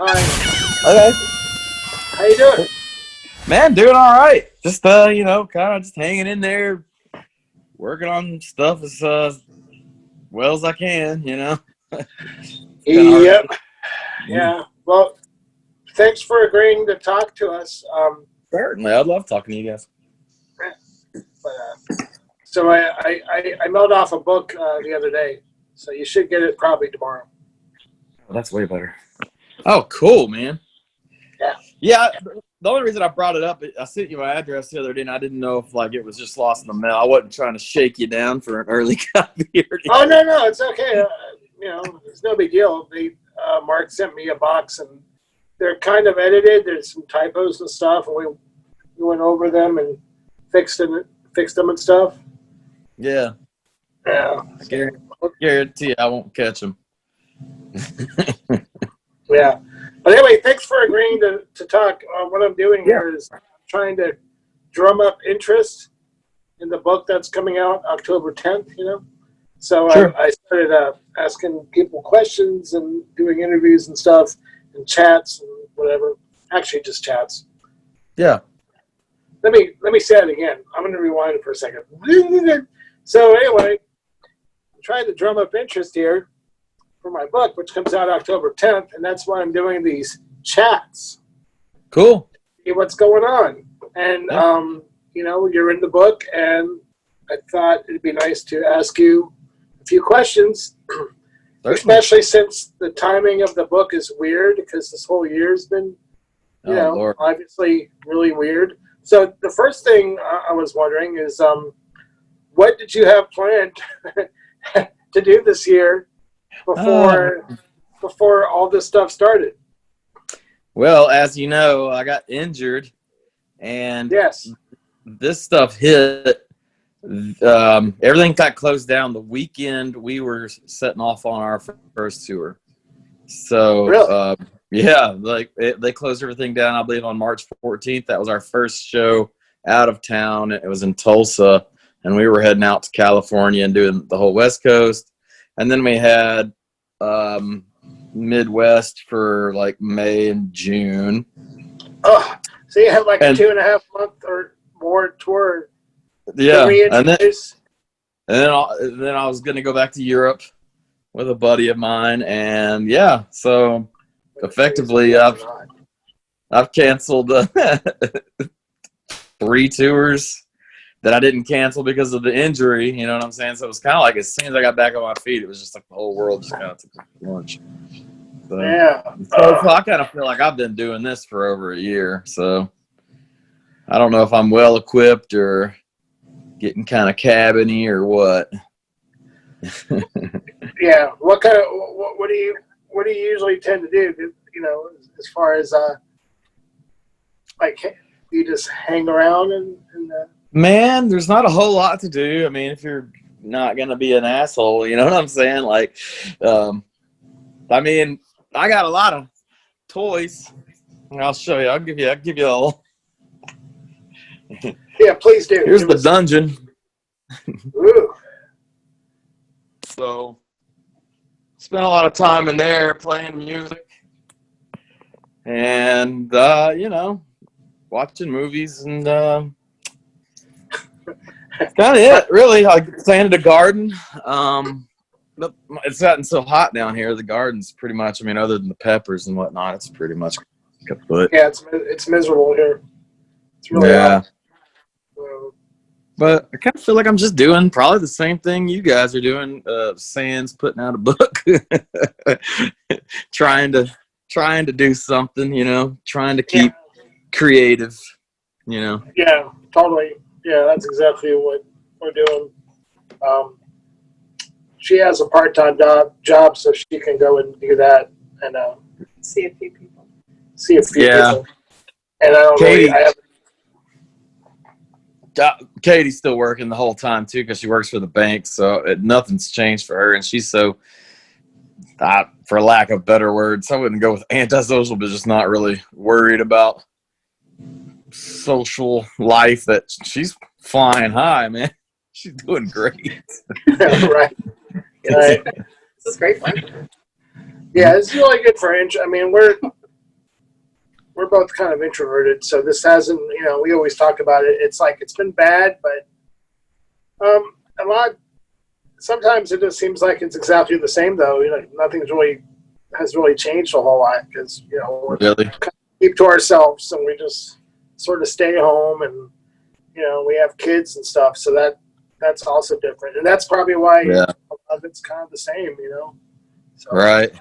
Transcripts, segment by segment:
Hi. Okay. How you doing? Man, doing all right. Just kind of just hanging in there, working on stuff as well as I can, It's been hard. Yep. Yeah. Well, thanks for agreeing to talk to us. Certainly, I'd love talking to you guys. So I mailed off a book the other day, so you should get it probably tomorrow. Oh, that's way better. Oh, cool, man. Yeah. Yeah. The only reason I brought it up, I sent you my address the other day, and I didn't know if it was just lost in the mail. I wasn't trying to shake you down for an early copy. Oh no, it's okay. It's no big deal. Mark sent me a box, and they're kind of edited. There's some typos and stuff, and we went over them and fixed them and stuff. Yeah. Yeah. I guarantee I won't catch them. Yeah. But anyway, thanks for agreeing to talk. What I'm doing here is trying to drum up interest in the book that's coming out October 10th, So Sure. I started asking people questions and doing interviews and stuff and chats and whatever. Actually, just chats. Yeah. Let me say it again. I'm going to rewind it for a second. So anyway, I'm trying to drum up interest here for my book, which comes out October 10th, and that's why I'm doing these chats. Cool. See what's going on. And, you're in the book, and I thought it'd be nice to ask you a few questions, especially since the timing of the book is weird, because this whole year's been, obviously really weird. So the first thing I was wondering is, what did you have planned to do this year before all this stuff started? Well, as you know, I got injured, and this stuff hit. Everything got closed down the weekend we were setting off on our first tour. So, really? they closed everything down, I believe, on March 14th. That was our first show out of town. It was in Tulsa, and we were heading out to California and doing the whole West Coast. And then we had Midwest for May and June. Oh, so you had a 2.5 month or more tour. Yeah, and then I was going to go back to Europe with a buddy of mine, and so effectively I've canceled 3 tours that I didn't cancel because of the injury. You know what I'm saying? So it was kind of as soon as I got back on my feet, it was just the whole world just kind of took lunch. So I kind of feel like I've been doing this for over a year. So I don't know if I'm well equipped or getting kind of cabiny or what. Yeah. What do you usually tend to do? As far as you just hang around and Man, there's not a whole lot to do. I mean, if you're not gonna be an asshole, you know what I'm saying? I got a lot of toys. I'll show you. I'll give you all. Yeah, please do. Here's the dungeon. Ooh. So, spent a lot of time in there playing music, and watching movies, and that's kind of it, really. I planted a garden. But it's gotten so hot down here. The garden's pretty much, other than the peppers and whatnot, it's pretty much kaput. Yeah, it's miserable here. It's really hot. But I kind of feel like I'm just doing probably the same thing you guys are doing. Sans putting out a book, trying to do something, trying to keep creative, Yeah, totally. Yeah, that's exactly what we're doing. She has a part-time job, so she can go and do that and see a few people. And I don't Katie, I Katie's still working the whole time too because she works for the bank, so nothing's changed for her, and she's so, for lack of better words, I wouldn't go with antisocial, but just not really worried about social life. That she's flying high, man. She's doing great. Right. This is great fun. Yeah, it's really good for injury. we're both kind of introverted, so this hasn't, we always talk about it. It's like it's been bad, but sometimes it just seems like it's exactly the same, though. Nothing's has really changed a whole lot because, we're Really? kind of keep to ourselves and we just sort of stay home and, we have kids and stuff. So that's also different. And that's probably why a lot of it's kind of the same, So, Right.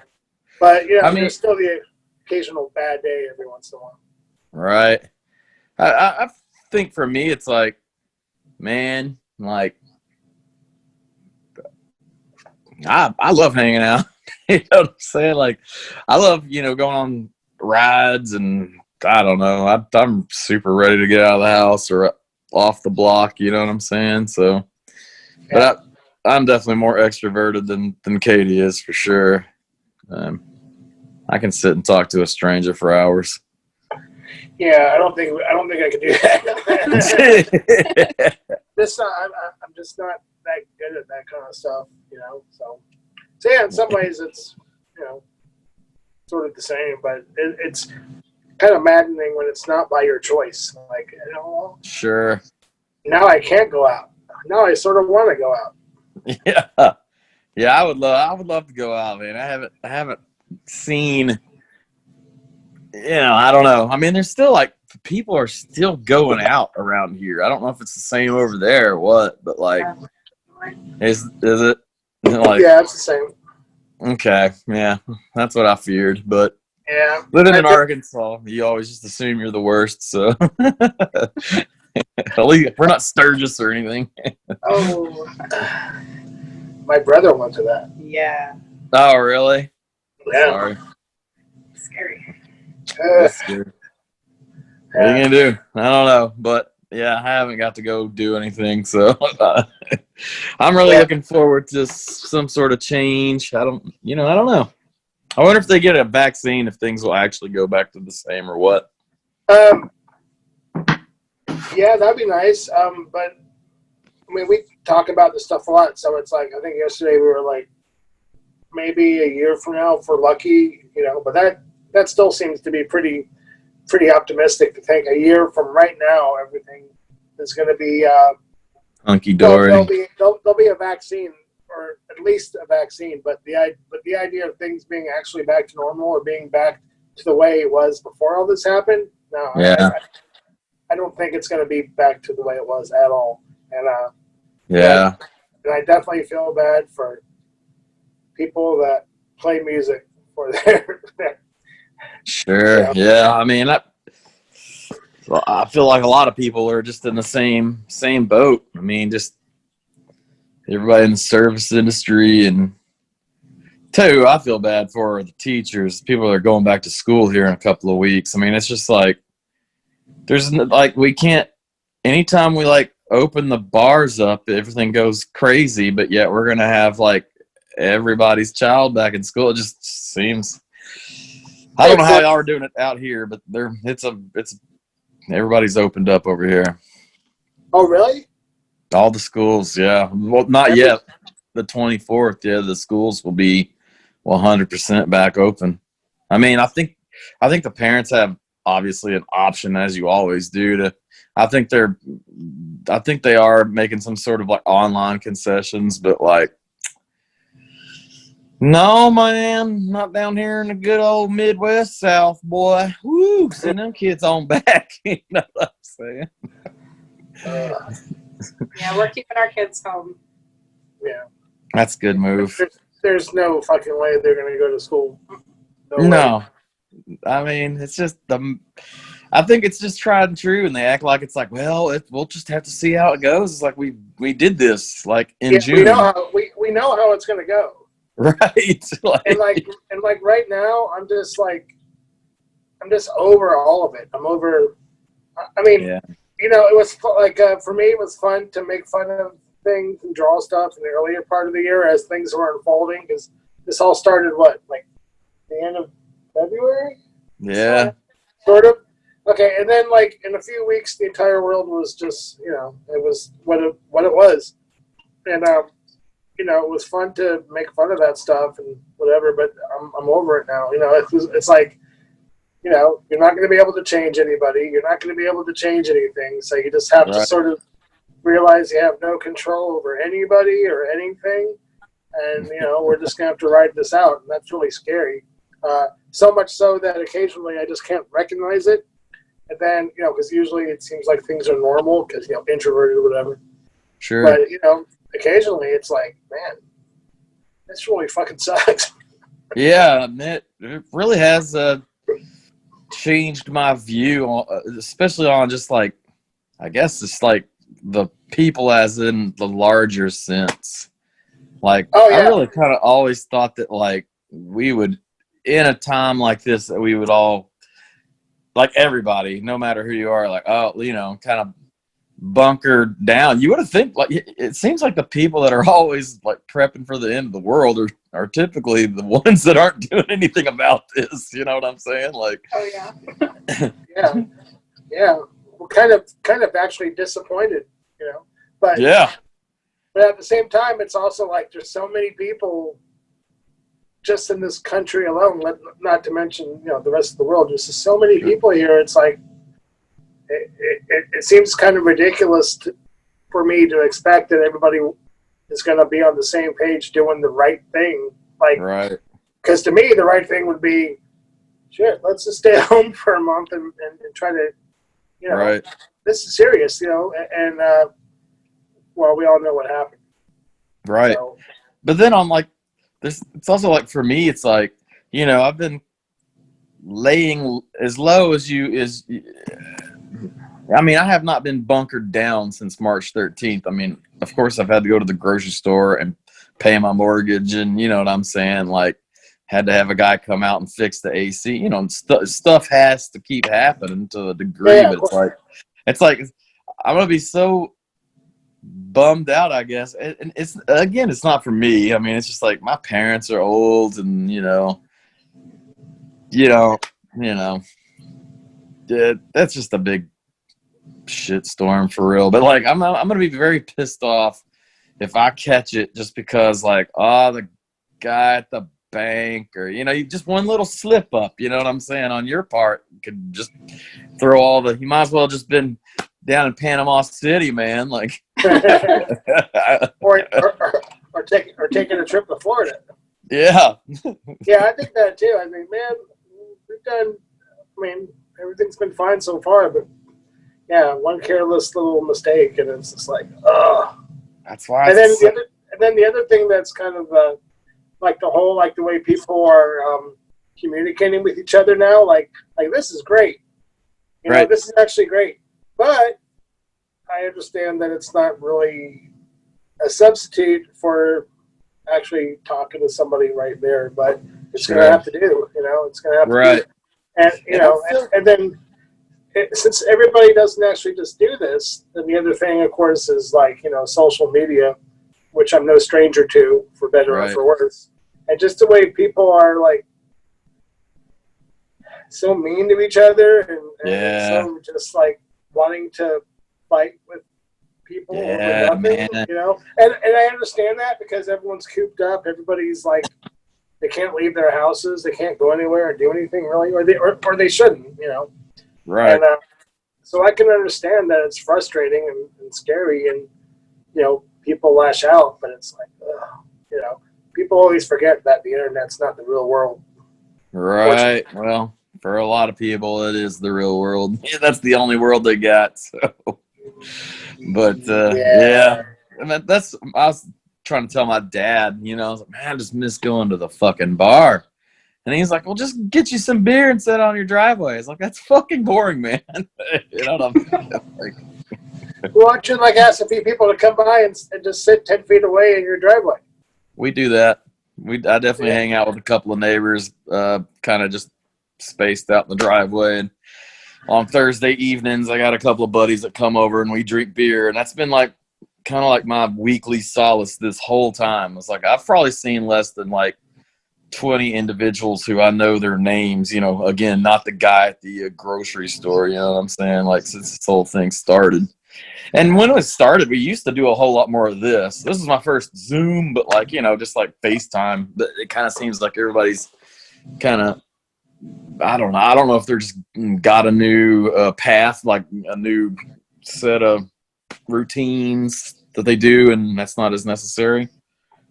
But, there's still the occasional bad day every once in a while. Right. I think for me, it's like, man, like, I love hanging out. You know what I'm saying? Like, I love, going on rides, and I don't know. I'm super ready to get out of the house or off the block. You know what I'm saying? So, but I'm definitely more extroverted than Katie is for sure. I can sit and talk to a stranger for hours. Yeah, I don't think I could do that. I'm just not that good at that kind of stuff, So yeah, in some ways it's sort of the same, but it's kind of maddening when it's not by your choice. Like, Sure. Now I can't go out. Now I sort of want to go out. Yeah. I would love to go out, man. I haven't seen. I don't know. I mean, there's still people are still going out around here. I don't know if it's the same over there or what, but is it like? Yeah, it's the same. Okay, yeah, that's what I feared. But yeah, living in Arkansas, you always just assume you're the worst. So at least we're not Sturgis or anything. Oh, my brother went to that. Yeah. Oh, really? Yeah. Sorry. Scary. That's scary. What are you gonna do? I don't know, but yeah, I haven't got to go do anything, so I'm really looking forward to some sort of change. I don't know. I wonder if they get a vaccine, if things will actually go back to the same or what. Yeah, that'd be nice. But I mean, we talk about this stuff a lot, so it's like I think yesterday we were like maybe a year from now if we're lucky, but that still seems to be pretty optimistic to think a year from right now everything is going to be hunky dory. There'll be a vaccine, or at least a vaccine, but the idea of things being actually back to normal or being back to the way it was before all this happened, no. Yeah. I don't think it's going to be back to the way it was at all. And and I definitely feel bad for people that play music for their Sure. Yeah. I mean, I feel like a lot of people are just in the same boat. I mean, just everybody in the service industry, and too, I feel bad for the teachers. People that are going back to school here in a couple of weeks. I mean, it's just like we can't. Anytime we open the bars up, everything goes crazy. But yet we're gonna have everybody's child back in school. It just seems. I don't know how y'all are doing it out here, but everybody's opened up over here. Oh, really? All the schools, yeah. Well, not yet. The 24th, yeah, the schools will be 100% back open. I mean, I think the parents have obviously an option, as you always do. I think they are making some sort of online concessions, but no, man, not down here in the good old Midwest South, boy. Woo, send them kids on back. You know what I'm saying? Yeah, we're keeping our kids home. Yeah. That's a good move. There's no fucking way they're going to go to school. No. I mean, it's just I think it's just tried and true, and they act like it's we'll just have to see how it goes. It's like we did this in June. We know how it's going to go. Right. And right now, I'm just over all of it. I'm over. I mean, it was for me, it was fun to make fun of things and draw stuff in the earlier part of the year as things were unfolding, because this all started the end of February. Yeah. Sort of. Okay, and then in a few weeks, the entire world was just it was what it was, and it was fun to make fun of that stuff and whatever, but I'm over it now. It's like you know, you're not going to be able to change anybody. You're not going to be able to change anything. So you just have to sort of realize you have no control over anybody or anything. And, you know, we're just going to have to ride this out. And that's really scary. So much so that occasionally I just can't recognize it. And then, you know, because usually it seems like things are normal because, you know, introverted or whatever. Sure. But, you know, occasionally it's like, man, this really fucking sucks. Yeah, it really has changed my view, especially on just like, I guess it's like the people as in the larger sense. Like, I really kind of always thought that like we would, in a time like this, that we would all, like everybody, no matter who you are, like, oh, you know, kind of bunker down. You would have think like it seems like the people that are always like prepping for the end of the world are typically the ones that aren't doing anything about this. You know what I'm saying? Like, oh yeah, yeah. Well, kind of actually disappointed, you know. But at the same time, it's also like there's so many people just in this country alone. Not to mention, you know, the rest of the world. There's just so many people here. It's like. It seems kind of ridiculous for me to expect that everybody is going to be on the same page doing the right thing. Like, because to me, the right thing would be, shit, let's just stay home for a month and try to, you know, this is serious, you know, and well, we all know what happened. Right. So, but then I'm like, it's also like, for me, it's like, you know, I've been laying as low as I mean, I have not been bunkered down since March 13th. I mean, of course, I've had to go to the grocery store and pay my mortgage, and you know what I'm saying? Like, had to have a guy come out and fix the AC. You know, stuff has to keep happening to a degree, but it's like I'm gonna be so bummed out, I guess. And it's not for me. I mean, it's just like my parents are old, and you know, that's just a big shit storm for real. But like I'm gonna be very pissed off if I catch it just because like, oh, the guy at the bank, or you know, you just one little slip up, you know what I'm saying, on your part could just throw all the, you might as well just been down in Panama City, man, like or taking a trip to Florida. Yeah, I think that too. I mean, man, everything's been fine so far, but yeah, one careless little mistake, and it's just like, ugh. That's why. And then the other thing that's kind of like the way people are communicating with each other now, like this is great. You know, this is actually great, but I understand that it's not really a substitute for actually talking to somebody right there, but it's going to have to do. You know, it's going to have to do. And you know, and then. Since everybody doesn't actually just do this, then the other thing, of course, is like, you know, social media, which I'm no stranger to, for better or for worse. And just the way people are like so mean to each other and so just like wanting to fight with people over nothing, you know. And I understand that because everyone's cooped up. Everybody's like, they can't leave their houses, they can't go anywhere or do anything really, or they shouldn't, you know. And so I can understand that it's frustrating and scary, and you know, people lash out, but it's like, you know, people always forget that the internet's not the real world. Right. Well, for a lot of people, it is the real world. Yeah, that's the only world they got. So, but I mean, I was trying to tell my dad, you know, I was like, man, I just miss going to the fucking bar. And he's like, well, just get you some beer and sit on your driveway. It's like, that's fucking boring, man. You know what I'm saying? Like, why don't you like ask a few people to come by and just sit 10 feet away in your driveway? We do that. I definitely hang out with a couple of neighbors, kind of just spaced out in the driveway. And on Thursday evenings, I got a couple of buddies that come over and we drink beer. And that's been like kind of like my weekly solace this whole time. It's like I've probably seen less than like 20 individuals who I know their names, you know, again, not the guy at the grocery store, you know what I'm saying? Like, since this whole thing started. And when it started, we used to do a whole lot more of this. This is my first Zoom, but like, you know, just like FaceTime. But it kind of seems like everybody's kind of I don't know. I don't know if they're just got a new path, like a new set of routines that they do, and that's not as necessary.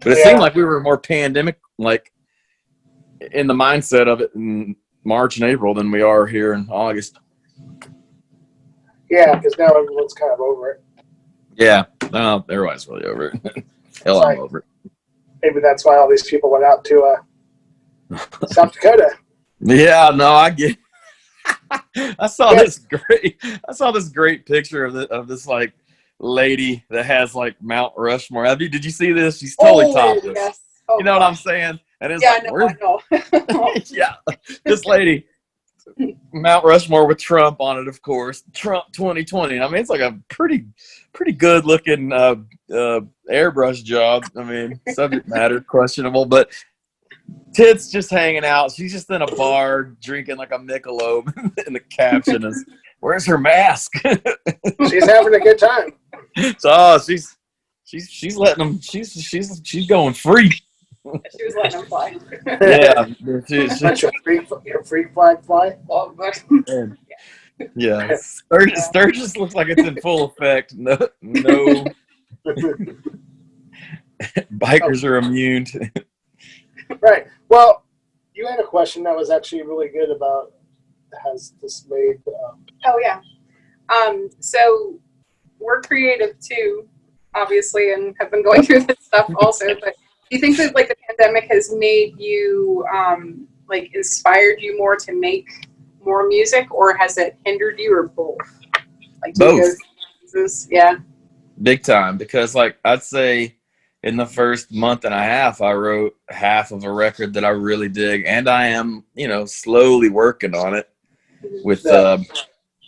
But it seemed like we were more pandemic, like in the mindset of it in March and April than we are here in August. Yeah, because now everyone's kind of over it. Yeah, everybody's really over it. Hell, I'm over it. Maybe that's why all these people went out to South Dakota. Yeah, no, I get. I saw this great picture of this like lady that has like Mount Rushmore. Did you see this? She's totally topless. Yes. You know what I'm saying? And it's I know. Yeah, this lady, Mount Rushmore with Trump on it, of course. Trump 2020. I mean, it's like a pretty good looking airbrush job. I mean, subject matter questionable, but tits just hanging out. She's just in a bar drinking like a Michelob, and the caption is, "Where's her mask?" She's having a good time. So she's letting them. She's going free. She was letting them fly. Yeah, Let your freak flag fly. Yeah. Sturgis looks like it's in full effect. No. Bikers are immune. Right. Well, you had a question that was actually really good about has this made. Oh yeah. So we're creative too, obviously, and have been going through this stuff also. But do you think that like the pandemic has made you like inspired you more to make more music, or has it hindered you, or both? Like both. Yeah. Big time, because like I'd say in the first month and a half, I wrote half of a record that I really dig, and I am, slowly working on it with,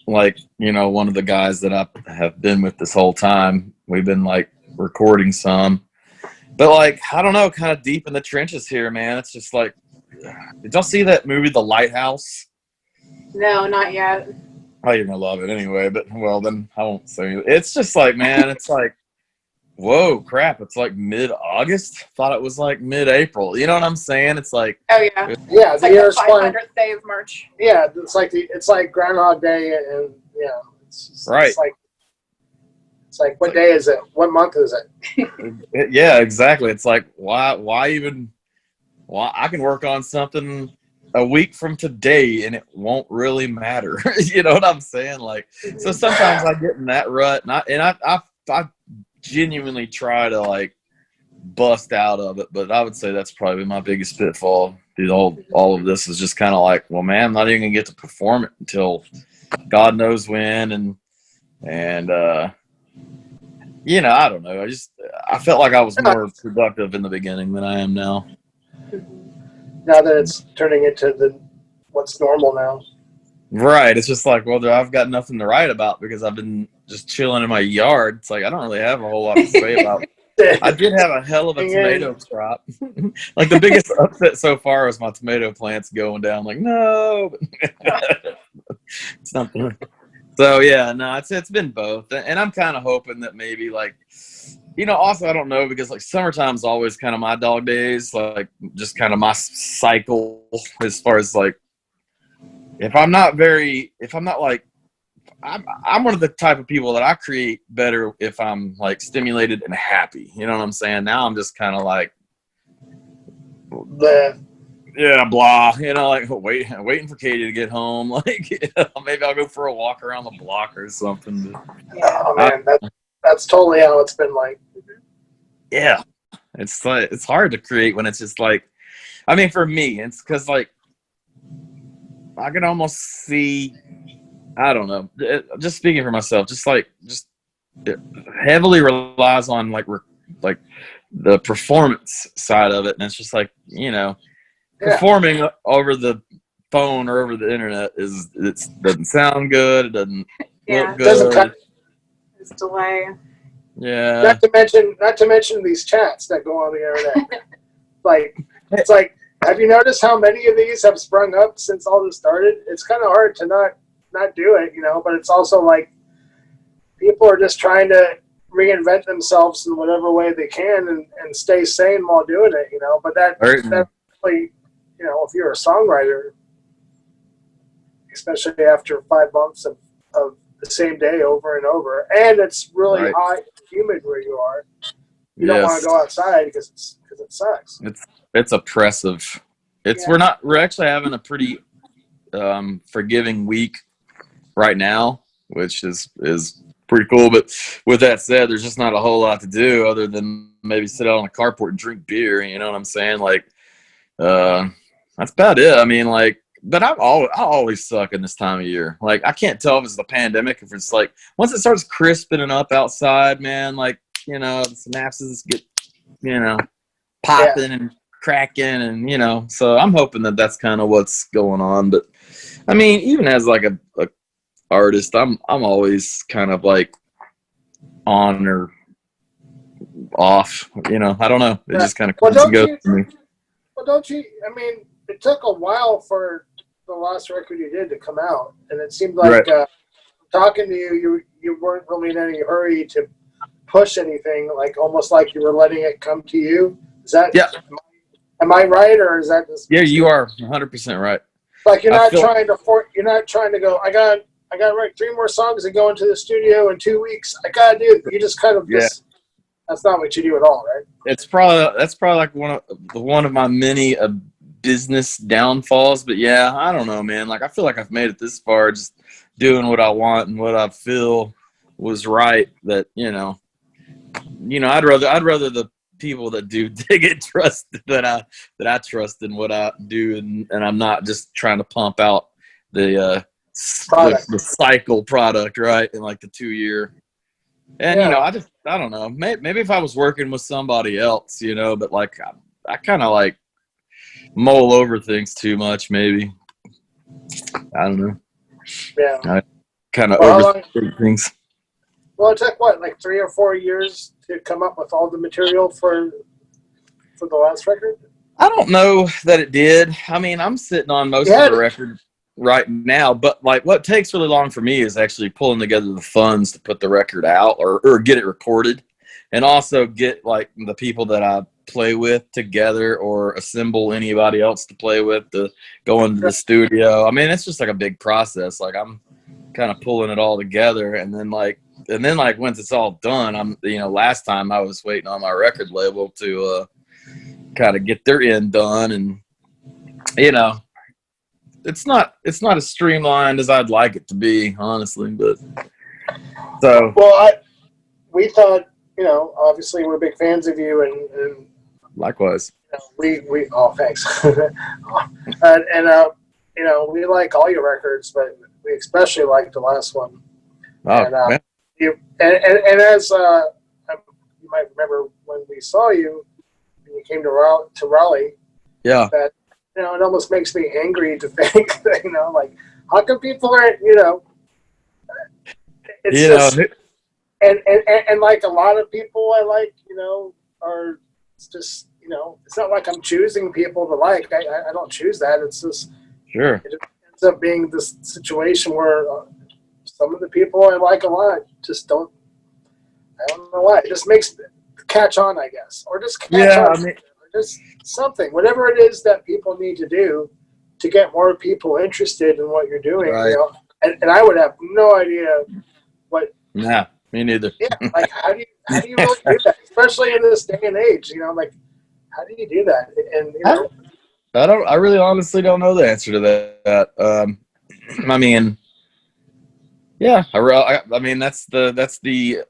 like, one of the guys that I have been with this whole time. We've been like recording some, but like, I don't know, kind of deep in the trenches here, man. It's just like, did y'all see that movie, The Lighthouse? No, not yet. Oh, you're gonna love it anyway, but well, then I won't say it. It's just like, man, it's like, whoa, crap! It's like mid-August. Thought it was like mid-April. You know what I'm saying? It's like, oh yeah, it's like the 500th day of March. Yeah, it's like Groundhog Day, and it's right. It's like what day is it? What month is it? Yeah, exactly. It's like why I can work on something a week from today and it won't really matter. You know what I'm saying? Like, so sometimes I get in that rut, and I genuinely try to like bust out of it, but I would say that's probably my biggest pitfall. All of this is just kind of like, well, man, I'm not even gonna get to perform it until God knows when, and I don't know. I felt like I was more productive in the beginning than I am now. Now that it's turning into what's normal now. Right. It's just like, well, I've got nothing to write about because I've been just chilling in my yard. It's like, I don't really have a whole lot to say about it. I did have a hell of a tomato crop. Like, the biggest upset so far was my tomato plants going down. Like, no. It's not there. So, yeah, no, it's been both. And I'm kind of hoping that maybe, like, also I don't know, because like summertime's always kind of my dog days, like just kind of my cycle as far as like, I'm one of the type of people that I create better if I'm like stimulated and happy. You know what I'm saying? Now I'm just kind of like, yeah, blah, like waiting for Katie to get home. Like, maybe I'll go for a walk around the block or something. Oh man, that's totally how it's been like. Yeah, it's like, it's hard to create when it's just like, I mean, for me, it's because like I can almost see, I don't know, just speaking for myself, just it heavily relies on like the performance side of it, and it's just like, performing over the phone or over the internet it doesn't sound good, it doesn't look good. It's delay. Yeah. Not to mention these chats that go on the internet. It's like, have you noticed how many of these have sprung up since all this started? It's kind of hard to not do it, but it's also like people are just trying to reinvent themselves in whatever way they can and stay sane while doing it, But that really, if you're a songwriter, especially after 5 months of the same day over and over. And it's really hot and humid where you are. You don't want to go outside because it sucks. It's oppressive. We're actually having a pretty forgiving week right now, which is pretty cool. But with that said, there's just not a whole lot to do other than maybe sit out on the carport and drink beer. You know what I'm saying? Like, that's about it. I mean, like, but I always suck in this time of year. Like, I can't tell if it's the pandemic, if it's like once it starts crisping up outside, man. Like, you know, the synapses get, you know, popping and cracking, and you know. So I'm hoping that that's kind of what's going on. But I mean, even as like a artist, I'm always kind of like on or off. You know, I don't know. It just kind of comes and goes for me. Well, don't you? I mean, it took a while for the last record you did to come out, and it seemed like talking to you weren't really in any hurry to push anything. Like almost like you were letting it come to you. Is that? Yeah. Am I right, or is that just? Yeah, you are 100% right. Like you're not trying to go. I got to write 3 more songs and go into the studio in 2 weeks. I gotta do. You just kind of just. That's not what you do at all, right? That's probably like one of my many business downfalls. But yeah, I don't know, man. Like I feel like I've made it this far, just doing what I want and what I feel was right. That you know, I'd rather the people that do get trusted that I trust in what I do, and I'm not just trying to pump out the cycle product, right? In like the 2-year. And, you know, I don't know. Maybe if I was working with somebody else, you know, but like I kind of like mull over things too much, maybe. I don't know. Yeah. I kind of overthink things. Well, it took like 3 or 4 years to come up with all the material for the last record? I don't know that it did. I mean, I'm sitting on most of the record right now, but like what takes really long for me is actually pulling together the funds to put the record out or get it recorded, and also get like the people that I play with together or assemble anybody else to play with to go into the studio. I mean, it's just like a big process. Like I'm kind of pulling it all together, and then once it's all done, I'm, you know, last time I was waiting on my record label to kind of get their end done, and you know, it's not as streamlined as I'd like it to be, honestly. But so we thought, you know, obviously we're big fans of you, and likewise. You know, thanks. and you know, we like all your records, but we especially like the last one. And as you might remember when we saw you, when you came to Raleigh. Yeah. That, you know, it almost makes me angry to think that, you know, like, how come people aren't, you know, it's just, and like a lot of people I like, you know, are just, you know, it's not like I'm choosing people to like. I don't choose that. It's just, it ends up being this situation where some of the people I like a lot just don't, I don't know why. It just makes catch on, I guess, or just catch on. I mean, just something, whatever it is that people need to do to get more people interested in what you're doing. Right. You know? And I would have no idea what. Yeah, me neither. Yeah, like how do you really do that, especially in this day and age? You know, like how do you do that? And you know, I really honestly don't know the answer to that. I mean, yeah, I mean that's the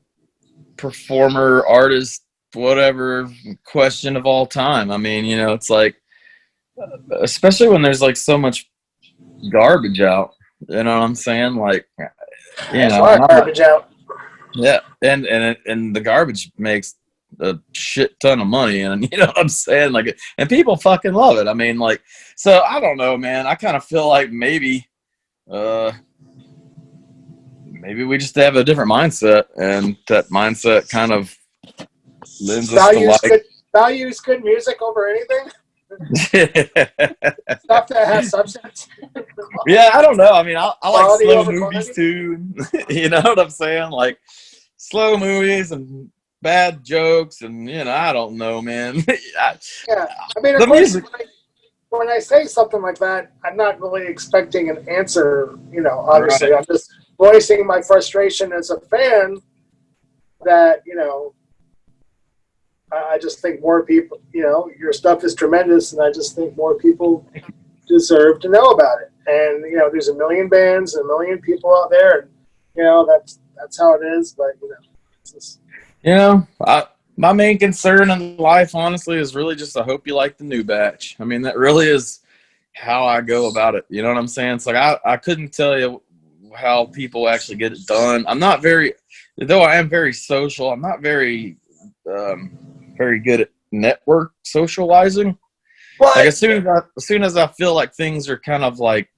performer, artist, whatever question of all time. I mean, you know, it's like, especially when there's like so much garbage out, you know what I'm saying? Like, you know, garbage out. Yeah. And the garbage makes a shit ton of money, and you know what I'm saying? Like, and people fucking love it. I mean, like, so I don't know, man. I kind of feel like maybe we just have a different mindset, and that mindset kind of lends us to values good music over anything. Stuff that has substance. Yeah, I don't know. I mean, I like slow movies too. You know what I'm saying? Like slow movies and bad jokes, and you know, I don't know, man. I mean, of course, when I say something like that, I'm not really expecting an answer, obviously. Right. I'm just voicing my frustration as a fan that, I just think more people, your stuff is tremendous, and I just think more people deserve to know about it. And, there's a million bands, a million people out there, and, that's how it is. But, it's just... my main concern in life, honestly, is really just I hope you like the new batch. I mean, that really is how I go about it. You know what I'm saying? It's like I couldn't tell you how people actually get it done. I'm not though I am very social, I'm not very good at network socializing. What? Like as soon as I feel like things are kind of like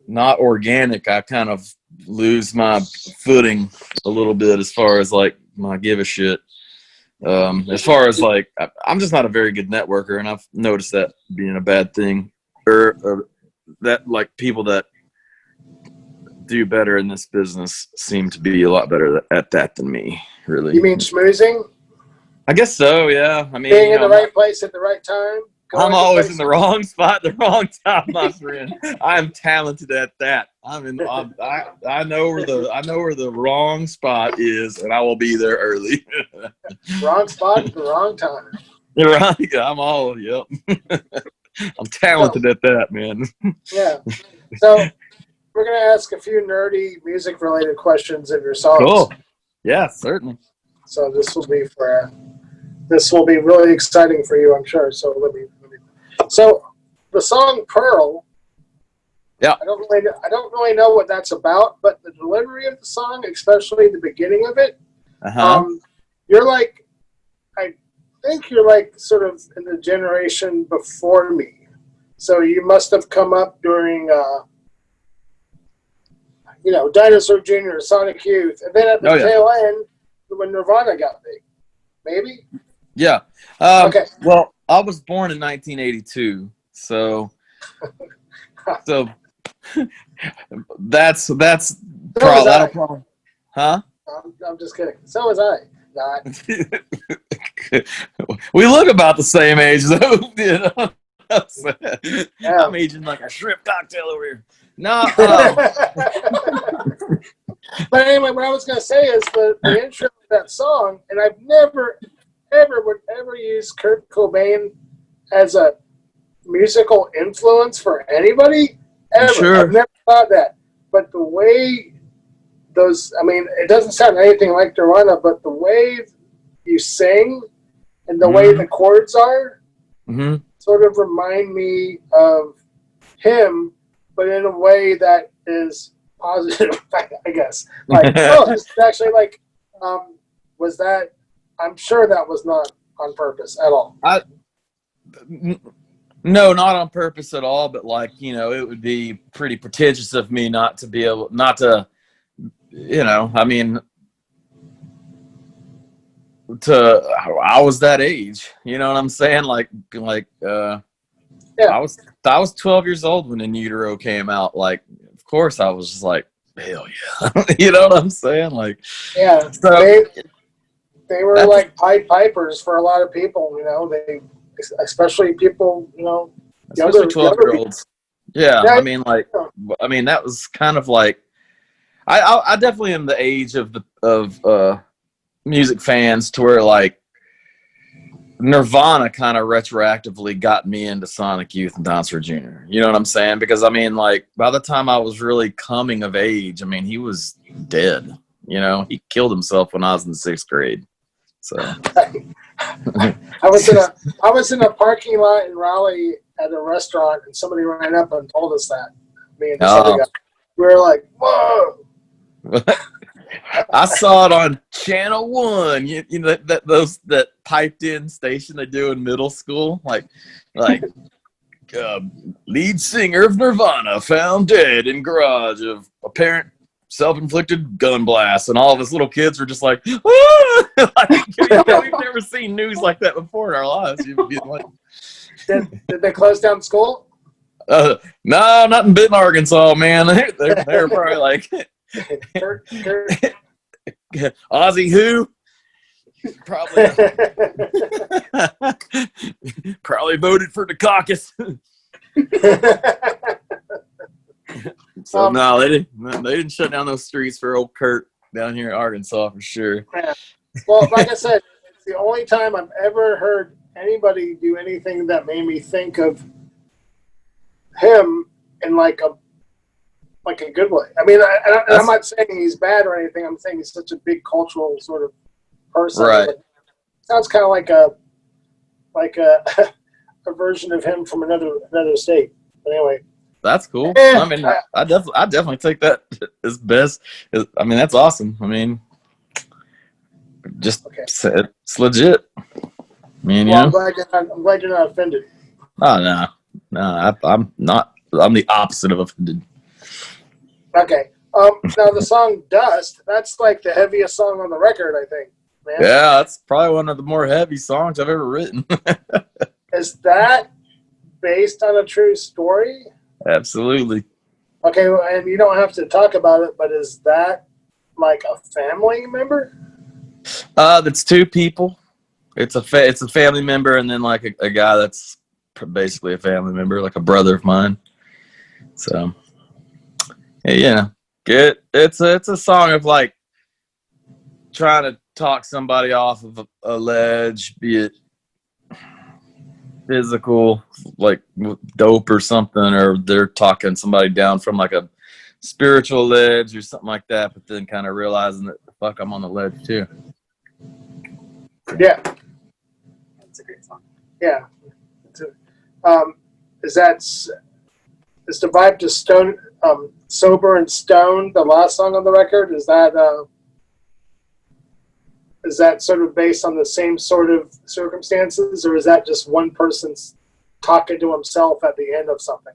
not organic, I kind of lose my footing a little bit as far as like my give a shit. As far as like, I'm just not a very good networker, and I've noticed that being a bad thing, or that like people that do better in this business seem to be a lot better at that than me. Really? You mean schmoozing? I guess so. Yeah. I mean, being in the right place at the right time. I'm always in the wrong spot at the wrong time, my friend. I'm talented at that. I know where the wrong spot is, and I will be there early. Wrong spot at the wrong time. You're right. Yep. I'm talented at that, man. Yeah. So we're gonna ask a few nerdy music-related questions of your songs. Cool. Yeah, certainly. So this will be really exciting for you, I'm sure. So So the song "Pearl." Yeah. I don't really know what that's about, but the delivery of the song, especially the beginning of it, you're like, I think you're like sort of in the generation before me. So you must have come up during, Dinosaur Jr., Sonic Youth, and then at the tail end when Nirvana got big. Maybe? Yeah. Okay. Well, I was born in 1982, so that's probably, huh? I'm just kidding. So was I. Not. We look about the same age, though. Yeah. I'm aging like a shrimp cocktail over here. No. But anyway, what I was going to say is the intro of that song, and I've never, ever would ever use Kurt Cobain as a musical influence for anybody, ever. Sure. I've never thought that. But the way it doesn't sound anything like Nirvana, but the way you sing and the way the chords are sort of remind me of him, but in a way that is positive, I guess. Like, this is actually like, was that, I'm sure that was not on purpose at all. No, not on purpose at all, but like, it would be pretty pretentious of me not to, I was that age, you know what I'm saying? I was 12 years old when In Utero came out. Like, of course I was just like, hell yeah. You know what I'm saying? Like, yeah, so they were like Pied Pipers for a lot of people, they, especially people, especially 12-year-olds. Yeah. That was kind of like, I definitely am the age of music fans to where like Nirvana kind of retroactively got me into Sonic Youth and Dinosaur Jr. You know what I'm saying? Because by the time I was really coming of age, he was dead. He killed himself when I was in the 6th grade. So I was in a parking lot in Raleigh at a restaurant, and somebody ran up and told us that. Me and this other guy. We were like, whoa. I saw it on Channel 1. That piped in station they do in middle school, like lead singer of Nirvana found dead in garage of apparent self-inflicted gun blast, and all of us little kids were just like, ah! We've never seen news like that before in our lives. You'd be like, did they close down school? No, not in Benton, Arkansas, man. They're probably like, Kurt. Ozzy who? Probably. Probably voted for the caucus. So no, they didn't shut down those streets for old Kurt down here in Arkansas for sure. Yeah. Well, like I said, it's the only time I've ever heard anybody do anything that made me think of him in like a good way. I mean, I'm not saying he's bad or anything. I'm saying he's such a big cultural sort of person. Right. Sounds kind of like a a version of him from another state. But anyway. That's cool. I mean, I definitely take that as best. I mean, that's awesome. I mean, just it's legit. I mean, well, I'm glad you're not offended. Oh no, I'm not. I'm the opposite of offended. Okay. Now the song "Dust," that's like the heaviest song on the record, I think. Man. Yeah, that's probably one of the more heavy songs I've ever written. Is that based on a true story? Absolutely. Okay, and you don't have to talk about it, but is that like a family member? That's two people. It's a family member, and then like a guy that's basically a family member, like a brother of mine. So, yeah, it's a song of like trying to talk somebody off of a ledge, be it physical, like dope or something, or they're talking somebody down from like a spiritual ledge or something like that, but then kind of realizing that fuck, I'm on the ledge too. Yeah, That's a great song. yeah. Is the vibe to stone, sober and stoned, the last song on the record? Is that sort of based on the same sort of circumstances, or is that just one person's talking to himself at the end of something?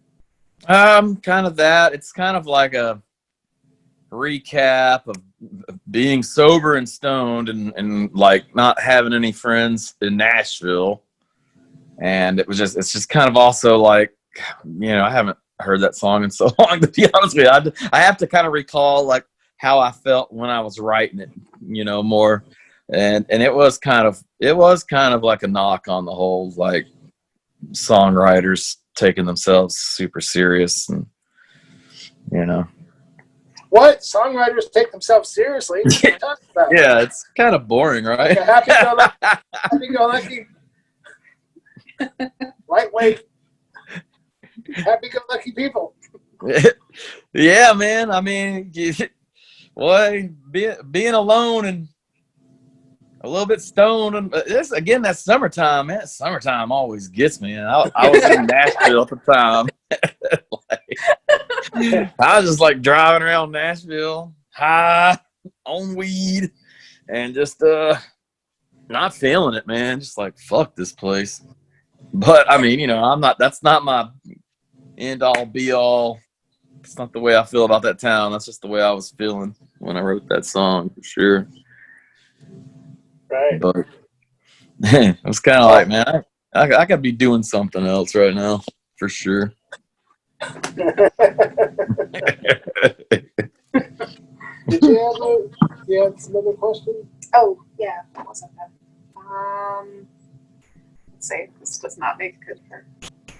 Kind of that. It's kind of like a recap of being sober and stoned and like not having any friends in Nashville. And it's just kind of also like, I haven't heard that song in so long, to be honest with you. I have to kind of recall like how I felt when I was writing it, more. And it was kind of like a knock on the whole like songwriters taking themselves super serious, and What? Songwriters take themselves seriously? What are you talking about? Yeah, it's kind of boring, right? Like happy-go-lucky, lightweight, happy-go-lucky people. Yeah, man. I mean, boy, being alone and a little bit stoned, and that's summertime, man. Summertime always gets me. And I was in Nashville at the time. I was just like driving around Nashville, high on weed, and just not feeling it, man. Just like fuck this place. But I mean, that's not my end all be all. It's not the way I feel about that town. That's just the way I was feeling when I wrote that song, for sure. Right. But it was kind of like, man, I could be doing something else right now, for sure. Did you have some other questions? Oh, yeah. What was that? Let's see. This does not make good for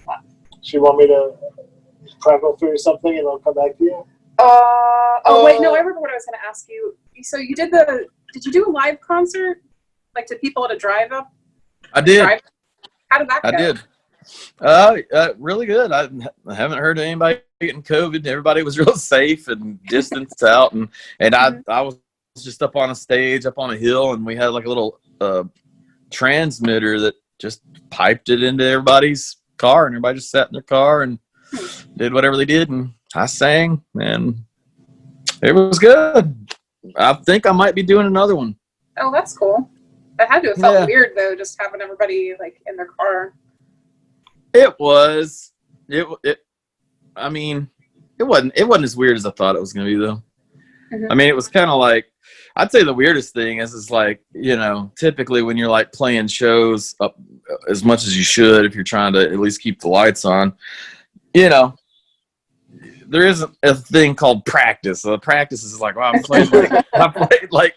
what? Do you want me to travel through something and I'll come back to you? Wait, no, I remember what I was going to ask you. So you did you do a live concert? Like, to people at a drive up? I did. How did that go? I did. Really good. I haven't heard of anybody getting COVID. Everybody was real safe and distanced out. And I was just up on a stage, up on a hill, and we had like a little transmitter that just piped it into everybody's car, and everybody just sat in their car and did whatever they did. And I sang, and it was good. I think I might be doing another one. Oh, that's cool. That had to have felt weird, though, just having everybody like in their car. It was. I mean, it wasn't as weird as I thought it was going to be, though. Mm-hmm. I mean, it was kind of like, I'd say the weirdest thing is like, typically when you're like playing shows up as much as you should, if you're trying to at least keep the lights on, there isn't a thing called practice. So practice is like, well, I played like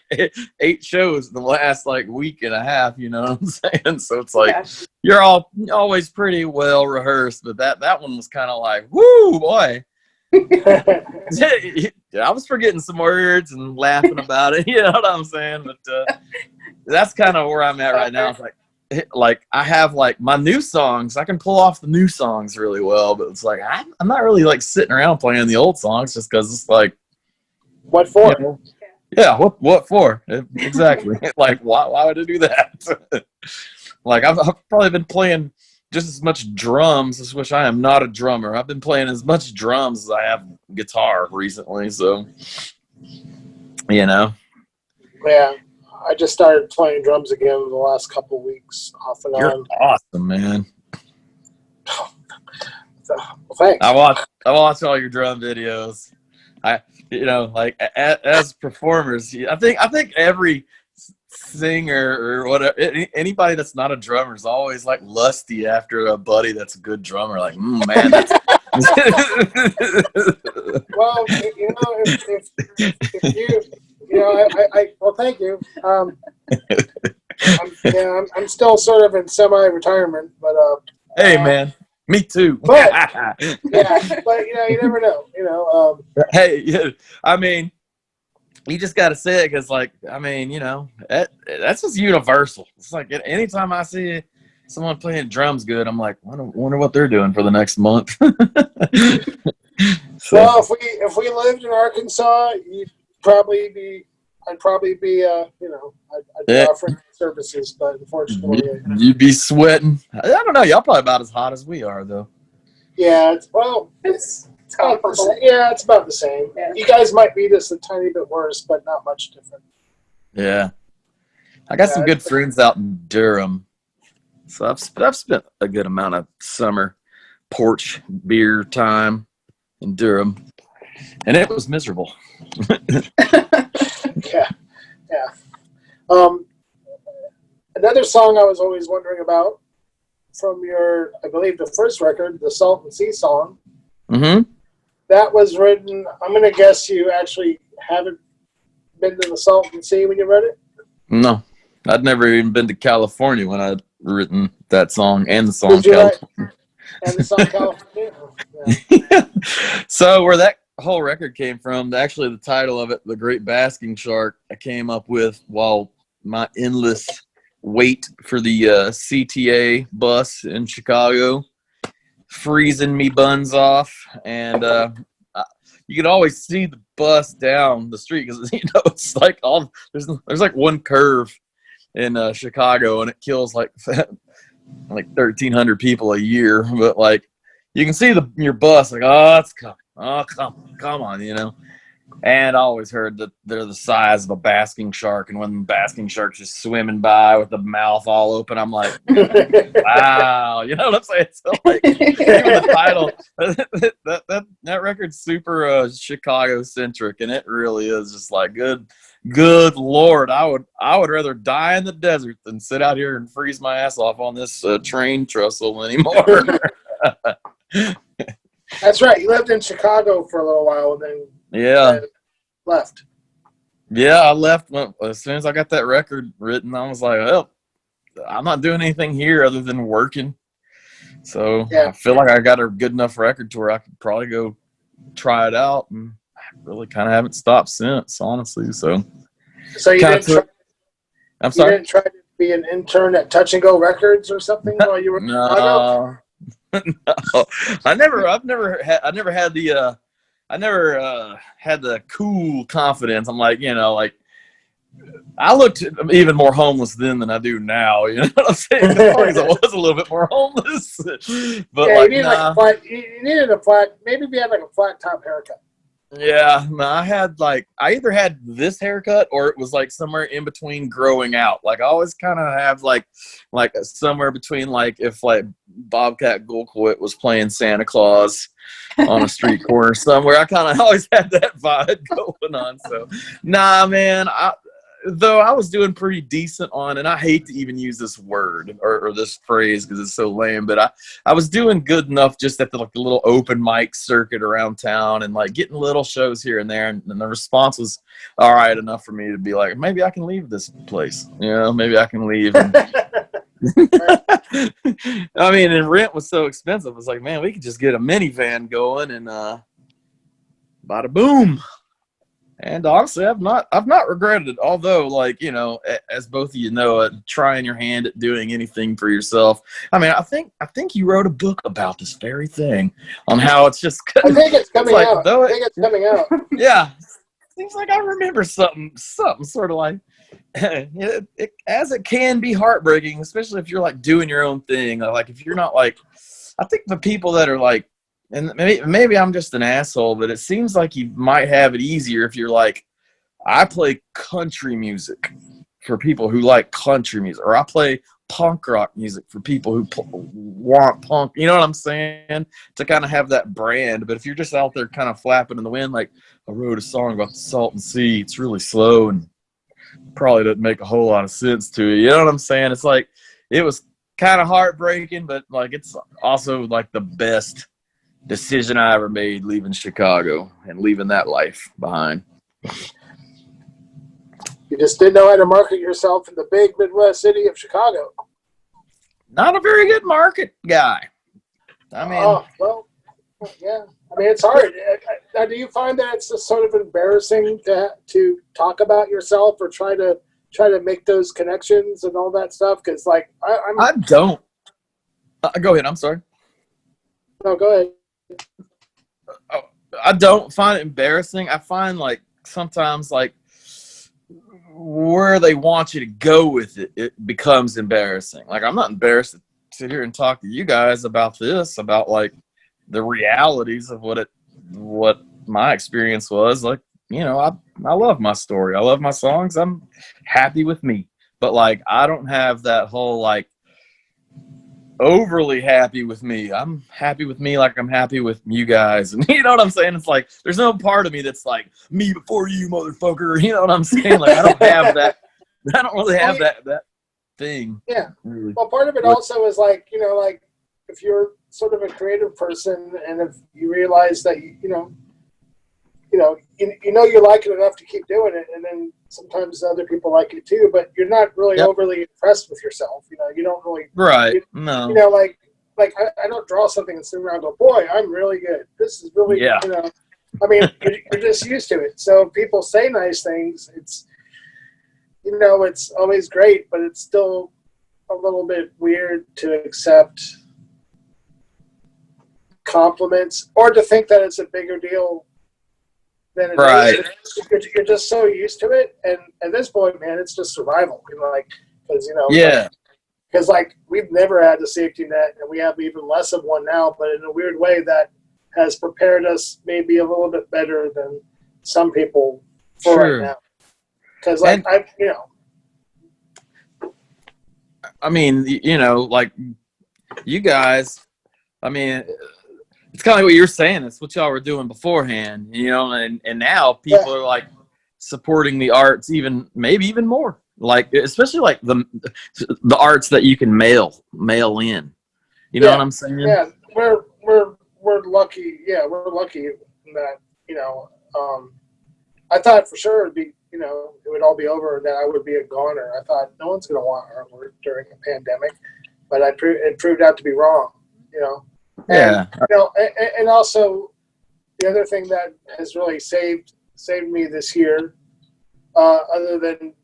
8 shows in the last like week and a half. You know what I'm saying? So it's like you're always pretty well rehearsed, but that one was kind of like, woo, boy. I was forgetting some words and laughing about it. You know what I'm saying? But that's kind of where I'm at right now. It's like I have like my new songs. I can pull off the new songs really well, but it's like I'm not really like sitting around playing the old songs just because it's like, what for? You know, yeah, what for? Exactly. Like why would I do that? Like I've probably been playing just as much drums, which I am not a drummer. I've been playing as much drums as I have guitar recently, so you know. Yeah, I just started playing drums again in the last couple of weeks, off and You're on. awesome, man. Well, thanks. I watch all your drum videos. Like as performers, I think every singer or whatever, anybody that's not a drummer is always like lusty after a buddy that's a good drummer. Like, man, that's well, if you well, thank you. I'm still sort of in semi-retirement, but hey, man, me too. But but you never know. Hey, yeah, I mean, you just got to say it because, like, I mean, that's just universal. It's like anytime I see someone playing drums good, I'm like, wonder what they're doing for the next month. So, well, if we lived in Arkansas, I'd probably be I'd be offering services, but unfortunately, you'd be sweating. I don't know. Y'all probably about as hot as we are, though. Yeah, it's about the same. Yeah, it's about the same. Yeah. You guys might be just a tiny bit worse, but not much different. Yeah, I got some good friends out in Durham, so I've spent a good amount of summer porch beer time in Durham, and it was miserable. Yeah. Another song I was always wondering about from your, I believe, the first record, the Salt and Sea song. Mm-hmm. That was written. I'm going to guess you actually haven't been to the Salton Sea when you wrote it? No. I'd never even been to California when I'd written that song and the song California. And the song California? Yeah. So where that whole record came from, actually the title of it, The Great Basking Shark, I came up with while my endless wait for the CTA bus in Chicago, freezing me buns off, and you could always see the bus down the street because it's like there's like one curve in Chicago, and it kills like 1,300 people a year, but like you can see your bus like, oh, it's coming, oh, come on, And I always heard that they're the size of a basking shark, and when the basking shark's just swimming by with the mouth all open, I'm like, wow, you know what I'm saying? So like, even the title, that record's super Chicago centric, and it really is just like, good Lord, I would rather die in the desert than sit out here and freeze my ass off on this train trestle anymore. That's right. You lived in Chicago for a little while, and then left. Yeah, I left as soon as I got that record written. I was like, well, I'm not doing anything here other than working. So I feel like I got a good enough record to where I could probably go try it out, and I really kind of haven't stopped since, honestly. So you didn't try, I'm sorry? You didn't try to be an intern at Touch and Go Records or something while you were in Chicago? No, I never had the cool confidence. I'm like, I looked even more homeless then than I do now. You know what I'm saying? As long as I was a little bit more homeless, but you needed a flat. Maybe if you had like a flat top haircut. Yeah, no, I either had this haircut or it was like somewhere in between growing out. Like I always kind of have like somewhere between, like if like Bobcat Goldthwait was playing Santa Claus on a street corner somewhere. I kind of always had that vibe going on. So, nah, man, though I was doing pretty decent on, and I hate to even use this word or this phrase because it's so lame, but I was doing good enough just at the little open mic circuit around town and like getting little shows here and there, and the response was all right enough for me to be like, maybe I can leave this place, maybe I can leave. And, I mean, and rent was so expensive. It's like, man, we could just get a minivan going and bada boom. And honestly, I've not regretted it. Although, like, as both of you know, trying your hand at doing anything for yourself. I mean, I think you wrote a book about this very thing on how it's just. I think it's coming out. I think it's coming out. Yeah, seems like I remember something sort of like. As it can be heartbreaking, especially if you're like doing your own thing. Like if you're not like, I think the people that are like. And maybe I'm just an asshole, but it seems like you might have it easier if you're like, I play country music for people who like country music, or I play punk rock music for people who want punk. You know what I'm saying? To kind of have that brand. But if you're just out there kind of flapping in the wind, like I wrote a song about the Salton Sea, it's really slow and probably doesn't make a whole lot of sense to you. You know what I'm saying? It's like, it was kind of heartbreaking, but like it's also like the best decision I ever made leaving Chicago and leaving that life behind. You just didn't know how to market yourself in the big Midwest city of Chicago. Not a very good market guy. I mean, well, yeah. I mean, it's hard. Now, do you find that it's just sort of embarrassing to talk about yourself or try to make those connections and all that stuff? Because, like, I don't. Go ahead. I'm sorry. No, go ahead. I don't find it embarrassing. I find like sometimes like where they want you to go with it, it becomes embarrassing. Like I'm not embarrassed to sit here and talk to you guys about this, about like the realities of what my experience was. Like, I love my story. I love my songs. I'm happy with me. But like I don't have that whole like overly happy with me. I'm happy with me like I'm happy with you guys. And you know what I'm saying? It's like there's no part of me that's like me before you, motherfucker. You know what I'm saying? Like I don't have that. I don't really have that thing. Yeah. Really. Well, part of it also is like, like if you're sort of a creative person and if you realize that you like it enough to keep doing it, and then sometimes other people like it too, but you're not really overly impressed with yourself. You don't really. Right. No. Like I don't draw something and sit around and go, boy, I'm really good. This is really, I mean, you're just used to it. So if people say nice things, it's, it's always great, but it's still a little bit weird to accept compliments or to think that it's a bigger deal than it is. You're just so used to it, and at this point, man, it's just survival. Because like we've never had a safety net, and we have even less of one now. But in a weird way, that has prepared us maybe a little bit better than some people for right now. Because like I mean, like you guys, I mean. It's kind of like what you're saying. It's what y'all were doing beforehand, and now people are like supporting the arts maybe even more. Like, especially like the arts that you can mail in. You know what I'm saying? Yeah, we're lucky. Yeah, we're lucky in that, I thought for sure it'd be, it would all be over and that I would be a goner. I thought no one's going to want our work during a pandemic, but it proved out to be wrong, Yeah. And also the other thing that has really saved me this year, other than,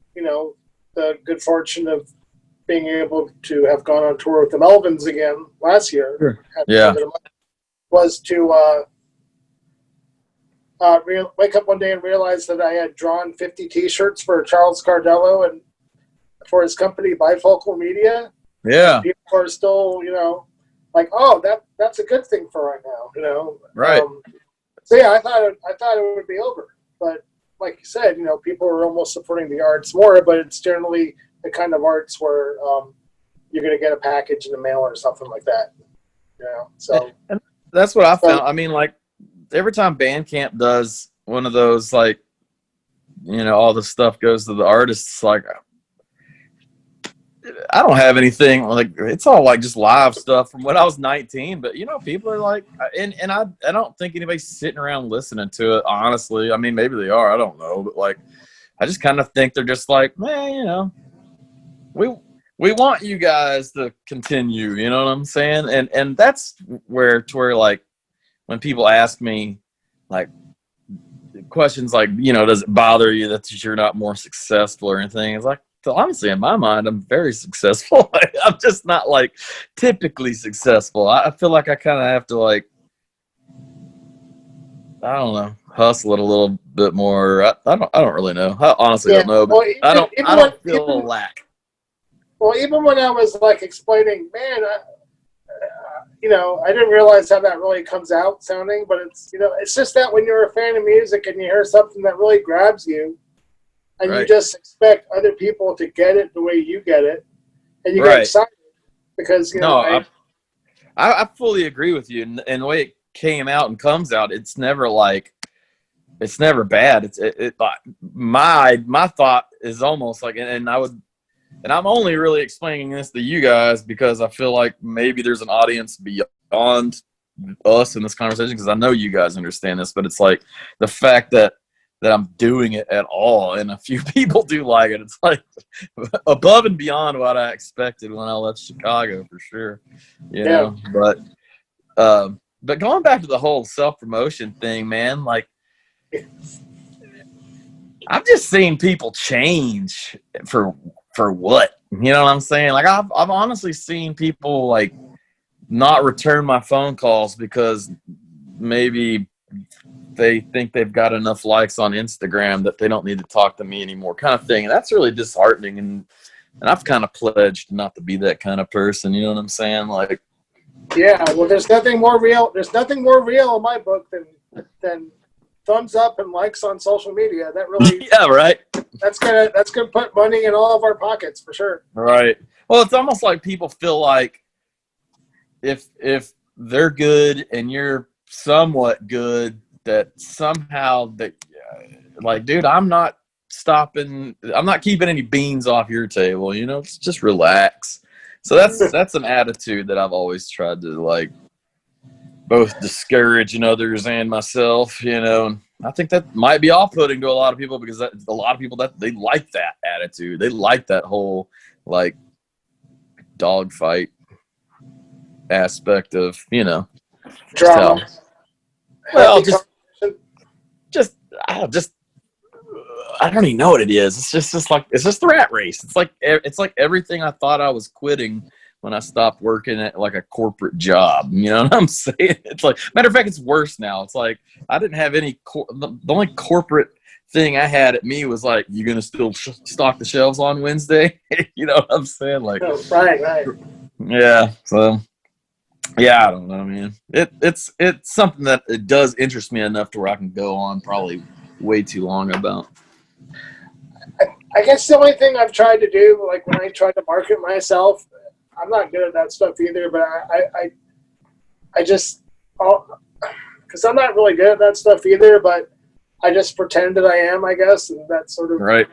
the good fortune of being able to have gone on tour with the Melvins again last year. Sure. Yeah. Was to wake up one day and realize that I had drawn 50 T-shirts for Charles Cardello and for his company Bifocal Media. Yeah. People are still, like, oh, that's a good thing for right now, Right. So yeah, I thought it would be over, but like you said, people are almost supporting the arts more, but it's generally the kind of arts where you're going to get a package in the mail or something like that. So and that's what I found. I mean, like every time Bandcamp does one of those like all the stuff goes to the artists. Like, I don't have anything like, it's all like just live stuff from when I was 19, but people are like, and I don't think anybody's sitting around listening to it, honestly. I mean, maybe they are, I don't know, but like, I just kind of think they're just like, man, we want you guys to continue, you know what I'm saying? And that's where like, when people ask me like questions like, does it bother you that you're not more successful or anything? It's like, honestly, in my mind, I'm very successful. I'm just not like typically successful. I feel like I kind of have to like, I don't know, hustle it a little bit more. I don't really know. I honestly don't know, but I don't feel a lack. Well, even when I was like explaining, man, I didn't realize how that really comes out sounding, but it's just that when you're a fan of music and you hear something that really grabs you, and you just expect other people to get it the way you get it, and you get excited because I fully agree with you, and the way it came out and comes out, it's never bad. My thought is almost like, and I'm only really explaining this to you guys because I feel like maybe there's an audience beyond us in this conversation, because I know you guys understand this, but it's like the fact that I'm doing it at all, and a few people do like it. It's like above and beyond what I expected when I left Chicago, for sure. You know, but going back to the whole self-promotion thing, man, like, I've just seen people change for what, you know what I'm saying? Like, I've honestly seen people like not return my phone calls because maybe they think they've got enough likes on Instagram that they don't need to talk to me anymore, kind of thing. And that's really disheartening. And I've kind of pledged not to be that kind of person. You know what I'm saying? Like, yeah, well, there's nothing more real. There's nothing more real in my book than thumbs up and likes on social media. That really, yeah, right. That's gonna put money in all of our pockets for sure. Right. Well, it's almost like people feel like if they're good and you're somewhat good, that somehow that, like, dude, I'm not keeping any beans off your table, just relax. So that's an attitude that I've always tried to like both discourage in others and myself, and I think that might be off-putting to a lot of people, because a lot of people that they like that attitude. They like that whole like dogfight aspect of, drama. Well, just I don't even know what it is. It's just the rat race. It's like everything I thought I was quitting when I stopped working at like a corporate job. You know what I'm saying? It's like, matter of fact, it's worse now. It's like I didn't have any. The only corporate thing I had at me was like, you gonna still stock the shelves on Wednesday? You know what I'm saying? Like, right. Yeah. So. Yeah, I don't know, man. It's something that it does interest me enough to where I can go on probably way too long about. I guess the only thing I've tried to do, like when I try to market myself, I'm not good at that stuff either. But I just, because I'm not really good at that stuff either. But I just pretend that I am, I guess, and that's sort of right.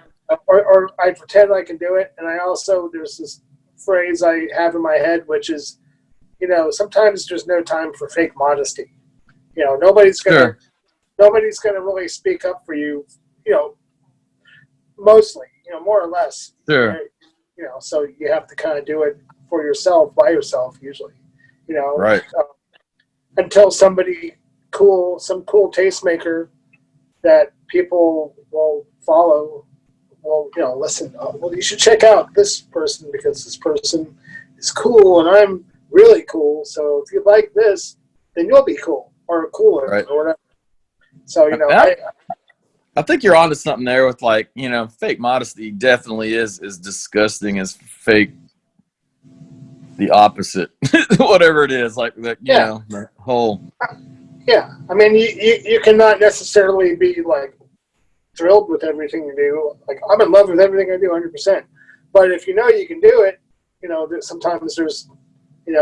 Or I pretend I can do it, and I also, there's this phrase I have in my head, which is, sometimes there's no time for fake modesty. Nobody's gonna really speak up for you. Mostly, more or less. Sure. So you have to kind of do it for yourself, by yourself, usually. Right. Until somebody cool, some cool tastemaker that people will follow. Well, listen. Well, you should check out this person because this person is cool, and I'm really cool. So if you like this, then you'll be cool or cooler, right, or whatever. So I think you're onto something there with like, fake modesty definitely is disgusting as fake the opposite, whatever it is, like that, the whole. Yeah, I mean, you cannot necessarily be like thrilled with everything you do. Like, I'm in love with everything I do 100%. But if you can do it, sometimes there's,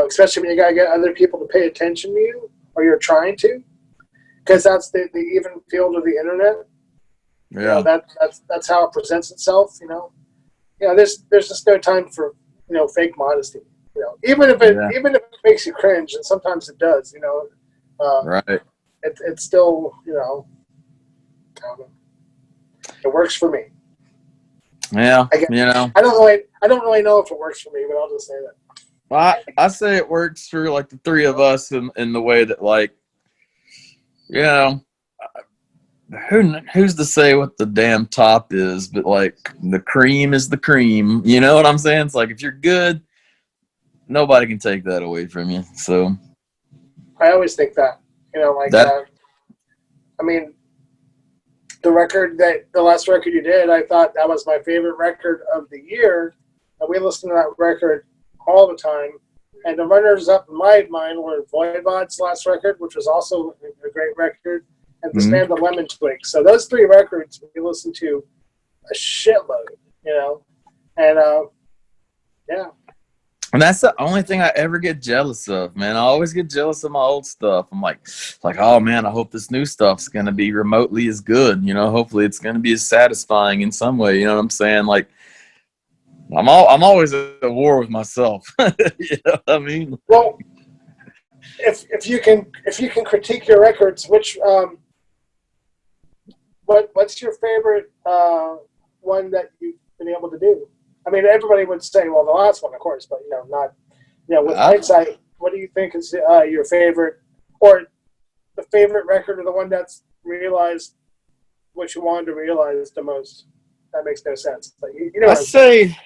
especially when you got to get other people to pay attention to you, or you're trying to, because that's the even field of the internet. You know, that's how it presents itself. You know, there's just no time for fake modesty. You know, even if it makes you cringe, and sometimes it does. You know, right. It's still I don't know. It works for me. Yeah, I don't really know if it works for me, but I'll just say that. Well, I say it works for like the three of us in the way that, like, who's to say what the damn top is, but like the cream is the cream. You know what I'm saying? It's like if you're good, nobody can take that away from you. So I always think that, I mean, the last record you did, I thought that was my favorite record of the year. And we listened to that record all the time. And the runners up in my mind were Voivod's last record, which was also a great record, and the Stand the Lemon Twig. So those three records we listened to a shitload, and yeah. And that's the only thing I ever get jealous of, man. I always get jealous of my old stuff. I'm like, oh man, I hope this new stuff's gonna be remotely as good. Hopefully it's gonna be as satisfying in some way. You know what I'm saying? Like, I'm always at war with myself. You know what I mean? Well, if you can critique your records, which what's your favorite one that you've been able to do? I mean, everybody would say, well, the last one, of course, but not. With hindsight, what do you think is your favorite, or the favorite record, or the one that's realized what you wanted to realize the most? That makes no sense. But I say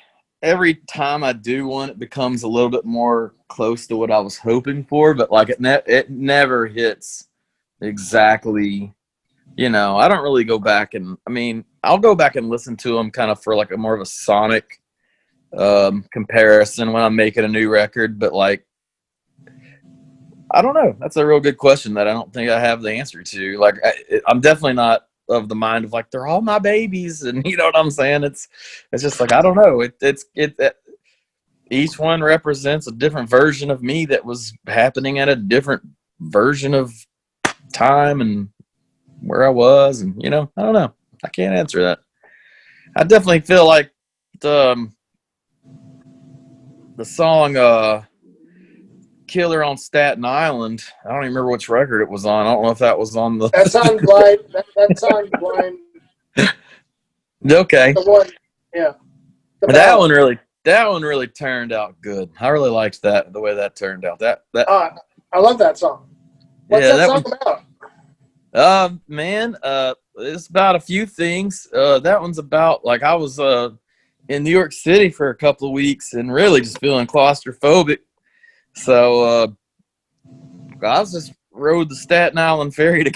every time I do one, it becomes a little bit more close to what I was hoping for, but like it never hits exactly. I don't really go back and, I'll go back and listen to them kind of for like a more of a sonic comparison when I'm making a new record, but like, I don't know. That's a real good question that I don't think I have the answer to. Like, I'm definitely not of the mind of like, they're all my babies, and you know what I'm saying? It's just like, I don't know. Each one represents a different version of me that was happening at a different version of time and where I was, and I don't know. I can't answer that. I definitely feel like the song Killer on Staten Island, I don't even remember which record it was on. I don't know if that was on the That's on Blind. That's on Blind. Okay. The one, yeah. That one really turned out good. I really liked that, the way that turned out. I love that song. What's that song about? Man, it's about a few things. That one's about, like, I was in New York City for a couple of weeks and really just feeling claustrophobic. So I was just rode the Staten Island ferry to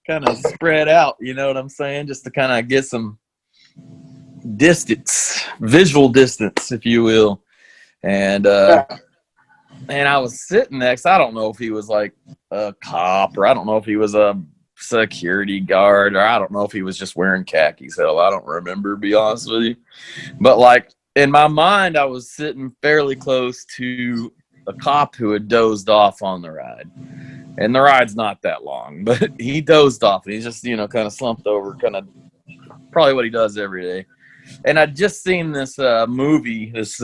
kind of spread out, you know what I'm saying? Just to kind of get some distance, visual distance, if you will. And I was sitting next, I don't know if he was like a cop, or I don't know if he was a security guard, or I don't know if he was just wearing khakis. Hell, I don't remember, to be honest with you. But like, in my mind, I was sitting fairly close to a cop who had dozed off on the ride. And the ride's not that long, but he dozed off, and he's just, kind of slumped over, kind of probably what he does every day. And I'd just seen this movie, this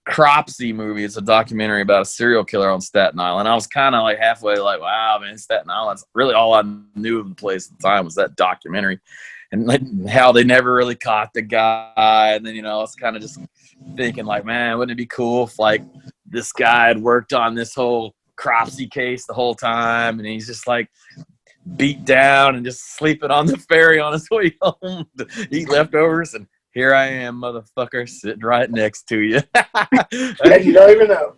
Cropsy movie. It's a documentary about a serial killer on Staten Island. I was kind of like halfway like, wow, man, Staten Island's really all I knew of the place at the time was that documentary. And like how they never really caught the guy. And then, I was kind of just thinking like, man, wouldn't it be cool if like this guy had worked on this whole Cropsy case the whole time, and he's just like beat down and just sleeping on the ferry on his way home to eat leftovers, and here I am, motherfucker, sitting right next to you. And you don't even know.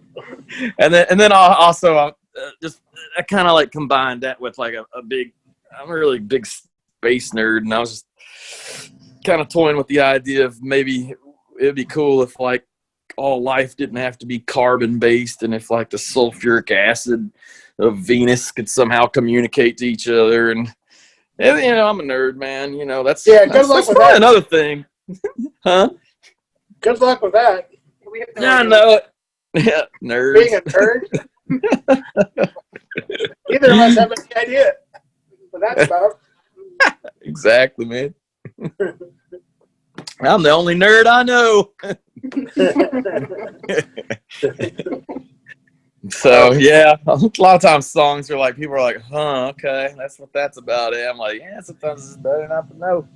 And then I kind of like combined that with like I'm a really big space nerd, and I was just kind of toying with the idea of maybe it'd be cool if like all life didn't have to be carbon based, and if like the sulfuric acid of Venus could somehow communicate to each other. And I'm a nerd, man. That's probably another thing. Huh? Good luck with that. I know it. Yeah, nerds. Being a nerd. Neither of us have any idea what that's about. Exactly, man. I'm the only nerd I know. So yeah, a lot of times songs are like, people are like, huh, okay, that's what that's about. I'm like, yeah, sometimes it's better not to know,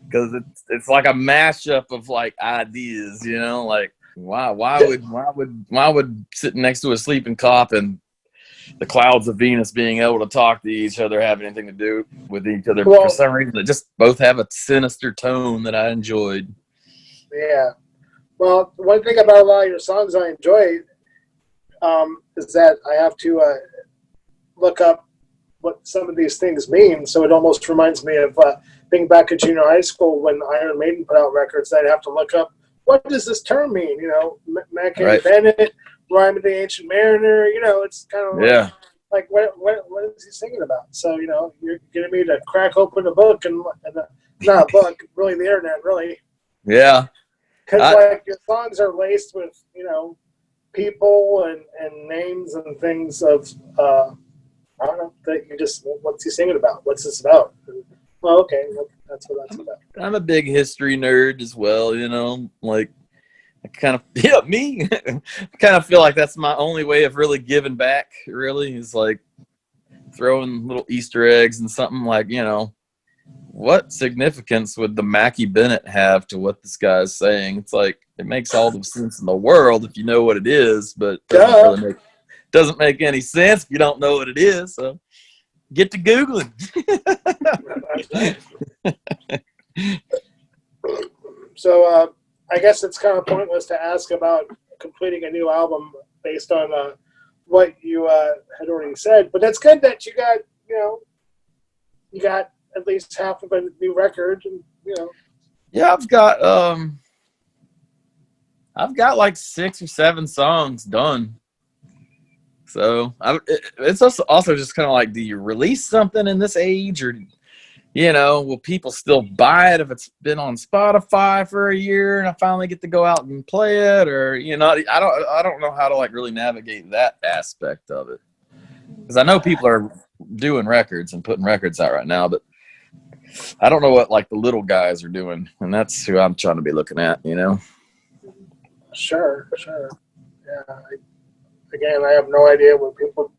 because it's like a mashup of like ideas, you know, like why would sitting next to a sleeping cop and the clouds of Venus being able to talk to each other have anything to do with each other? For some reason, they just both have a sinister tone that I enjoyed. Yeah. Well, one thing about a lot of your songs I enjoy is that I have to look up what some of these things mean. So it almost reminds me of being back in junior high school when Iron Maiden put out records. I'd have to look up, what does this term mean? You know, Mackie Bennett, Rhyme of the Ancient Mariner. You know, it's kind of like what is he singing about? So, you know, you're getting me to crack open a book and not a book, really the internet, really. Yeah. Because like your songs are laced with, you know, people and names and things of I don't know, that you just, what's he singing about? What's this about? Well, okay, that's what that's about. I'm a big history nerd as well, you know, like I kind of, me. I kind of feel like that's my only way of really giving back, really, is like throwing little Easter eggs and something like, you know, what significance would the Mackie Bennett have to what this guy is saying? It's like, it makes all the sense in the world if you know what it is, but it doesn't make any sense if you don't know what it is. So get to Googling. So I guess it's kind of pointless to ask about completing a new album based on what you had already said, but it's good that you got, you know, you got at least half of a new record, and you know. Yeah, I've got like 6 or 7 songs done. So it's also just kind of like, do you release something in this age, or, you know, will people still buy it if it's been on Spotify for a year and I finally get to go out and play it? Or, you know, I don't know how to like really navigate that aspect of it, because I know people are doing records and putting records out right now, but I don't know what like the little guys are doing, and that's who I'm trying to be looking at, you know. Sure. Yeah. Again, I have no idea what people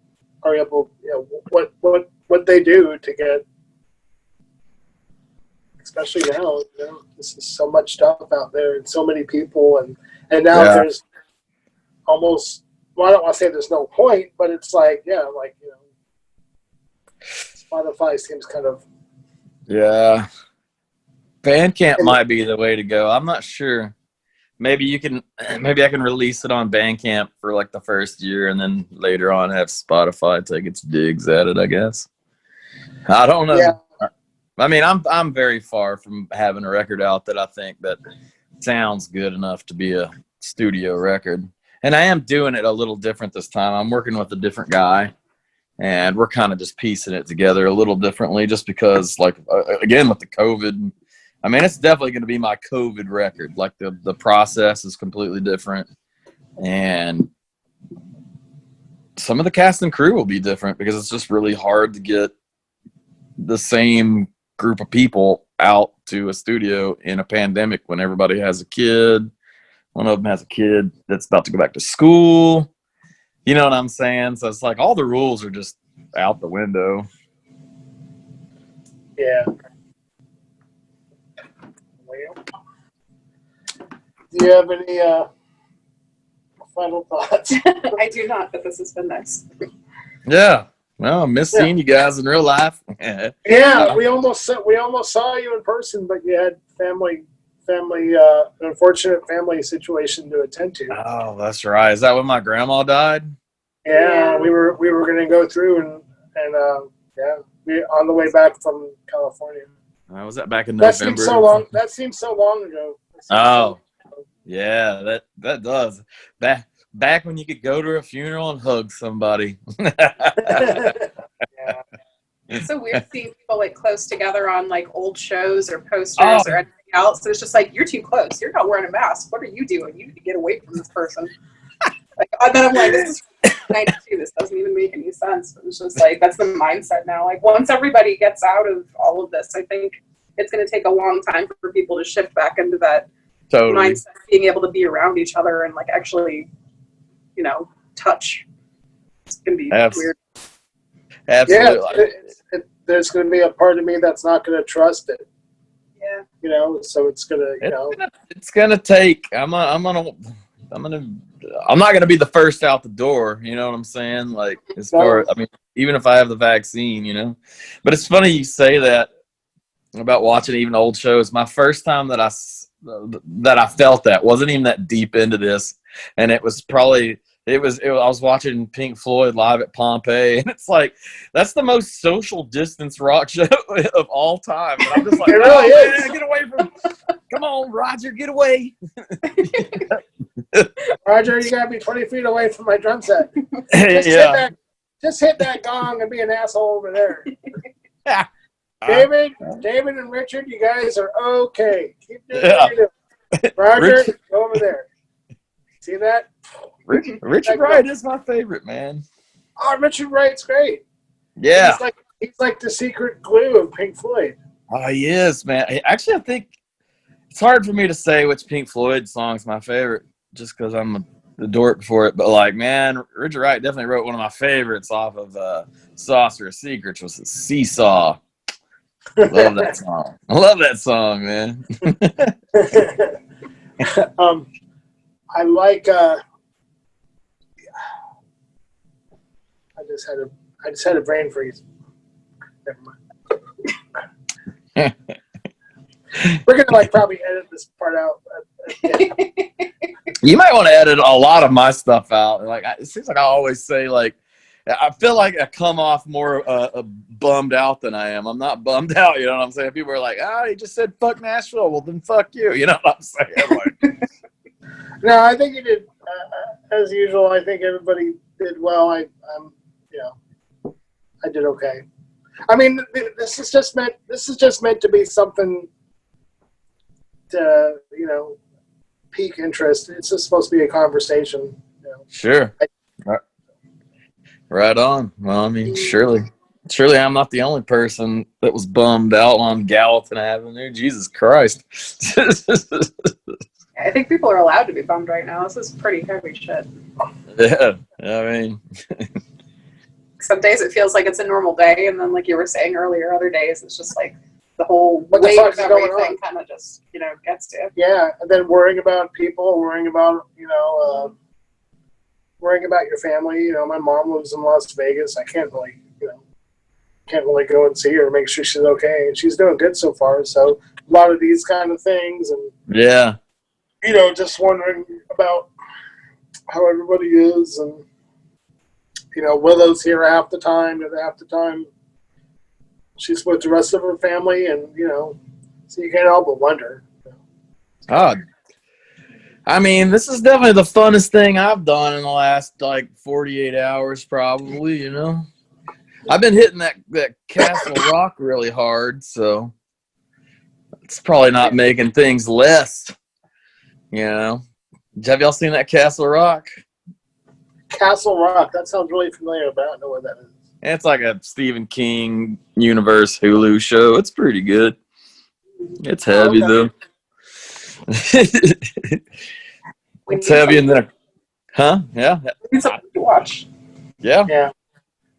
are able, you know, what they do to get, especially now, you know, this is so much stuff out there and so many people, and now there's almost, well, I don't want to say there's no point, but it's like, yeah, like, you know, Spotify seems kind of. Yeah. Bandcamp might be the way to go. I'm not sure. Maybe I can release it on Bandcamp for like the first year, and then later on have Spotify take its digs at it, I guess. I don't know. Yeah. I mean, I'm very far from having a record out that I think that sounds good enough to be a studio record. And I am doing it a little different this time. I'm working with a different guy, and we're kind of just piecing it together a little differently, just because, like, again, with the COVID, I mean, it's definitely going to be my COVID record. Like, the process is completely different, and some of the cast and crew will be different, because it's just really hard to get the same group of people out to a studio in a pandemic when everybody has a kid. One of them has a kid that's about to go back to school. You know what I'm saying? So it's like all the rules are just out the window. Yeah. Well, do you have any final thoughts? I do not, but this has been nice. Yeah. Well, I miss seeing you guys in real life. Yeah, we almost saw you in person, but you had unfortunate family situation to attend to. Oh, that's right. Is that when my grandma died? Yeah, we were going to go through and we on the way back from California. Was that back in November? That seems so long ago. Yeah, that does. Back when you could go to a funeral and hug somebody. Yeah. It's so weird seeing people like close together on like old shows or posters or anything else. It's just like, you're too close. You're not wearing a mask. What are you doing? You need to get away from this person. And then I'm like, 92. This doesn't even make any sense. It was just like, that's the mindset now. Like, once everybody gets out of all of this, I think it's going to take a long time for people to shift back into that mindset, being able to be around each other and like actually, you know, touch. It's going to be weird. Absolutely. Yeah, there's going to be a part of me that's not going to trust it. Yeah. You know, so it's going to, it's going to take, I'm not going to be the first out the door. You know what I'm saying? Like, as far, I mean, even if I have the vaccine, you know, but it's funny you say that about watching even old shows. My first time that I felt that wasn't even that deep into this. And it was probably, I was watching Pink Floyd live at Pompeii, and it's like, that's the most social distance rock show of all time. And I'm just like, man, get away from, come on, Roger, get away. Roger, you gotta be 20 feet away from my drum set. Just hit that gong and be an asshole over there. David and Richard, you guys are okay. Keep doing what you're doing. Roger, go over there. See that? Richard Wright is my favorite, man. Oh, Richard Wright's great. Yeah. He's like the secret glue of Pink Floyd. Oh, he is, man. Actually, I think it's hard for me to say which Pink Floyd song's my favorite just because I'm the dork for it. But, like, man, Richard Wright definitely wrote one of my favorites off of Saucer of Secrets, was Seesaw. Love that song. I love that song, man. I like I just had a brain freeze. Never mind. We're gonna probably edit this part out. You might want to edit a lot of my stuff out. Like, it seems like I always say, like, I feel like I come off more bummed out than I am. I'm not bummed out, you know what I'm saying? People are like, he just said fuck Nashville. Well, then fuck you. You know what I'm saying? Like, no, I think you did as usual. I think everybody did well. I did okay. I mean, this is just meant to be something to, pique interest. It's just supposed to be a conversation. Sure. Right on. Well, I mean, surely I'm not the only person that was bummed out on Gallatin Avenue. Jesus Christ. I think people are allowed to be bummed right now. This is pretty heavy shit. Yeah, I mean. Some days it feels like it's a normal day, and then, like you were saying earlier, other days it's just like the whole weight of everything kind of just, gets to you. Yeah, and then worrying about people, worrying about your family. My mom lives in Las Vegas. I can't really go and see her, make sure she's okay, and she's doing good so far. So a lot of these kind of things, and yeah, just wondering about how everybody is, and Willow's here half the time, and half the time she's with the rest of her family, and so you can't help but wonder. I mean, this is definitely the funnest thing I've done in the last 48 hours, probably. I've been hitting that Castle Rock really hard, so it's probably not making things less. Have y'all seen that Castle Rock? Castle Rock. That sounds really familiar, but I don't know what that is. It's like a Stephen King universe Hulu show. It's pretty good. It's heavy though. It's heavy in there. Huh? Yeah. We need something to watch. Yeah. Yeah.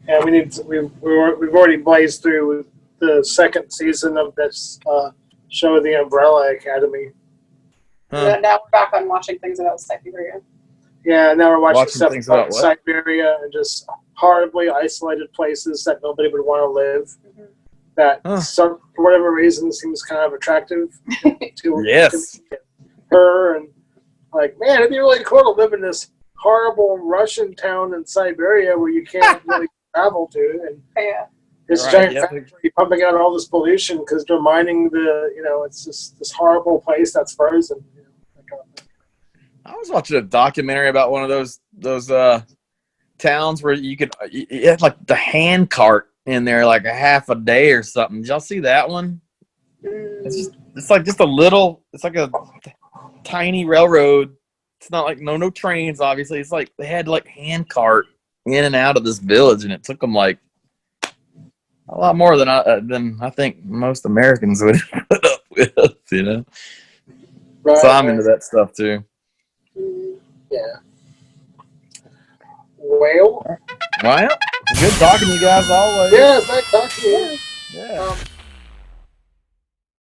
Yeah. We've already blazed through the second season of this show, The Umbrella Academy. Huh. Now we're back on watching things about Siberia. Yeah, now we're watching stuff about Siberia and just horribly isolated places that nobody would want to live. Mm-hmm. That for whatever reason seems kind of attractive to her, and like, man, it'd be really cool to live in this horrible Russian town in Siberia where you can't really travel to, and this giant factory pumping out all this pollution because they're mining it's just this horrible place that's frozen. I was watching a documentary about one of those towns where you had like the hand cart in there like a half a day or something. Did y'all see that one? It's like just a little. It's like a tiny railroad. It's not like no trains. Obviously, it's like they had like hand cart in and out of this village, and it took them like a lot more than I think most Americans would put up with, you know. Right, so I'm into that stuff too. Yeah. Well, Well, good talking to you guys always. yeah, it's nice talking to you. Yeah.